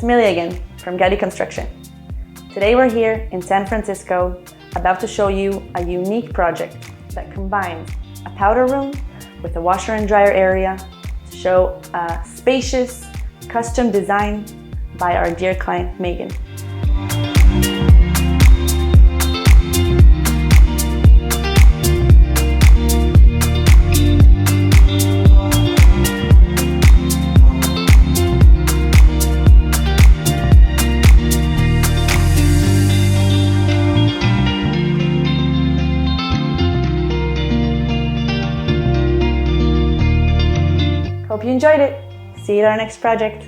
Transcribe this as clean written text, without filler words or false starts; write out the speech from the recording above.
it's Millie again from GADI Construction. Today we're here in San Francisco about to show you a unique project that combines a powder room with a washer and dryer area to show a spacious custom design by our dear client Megan. Hope you enjoyed it. See you at our next project.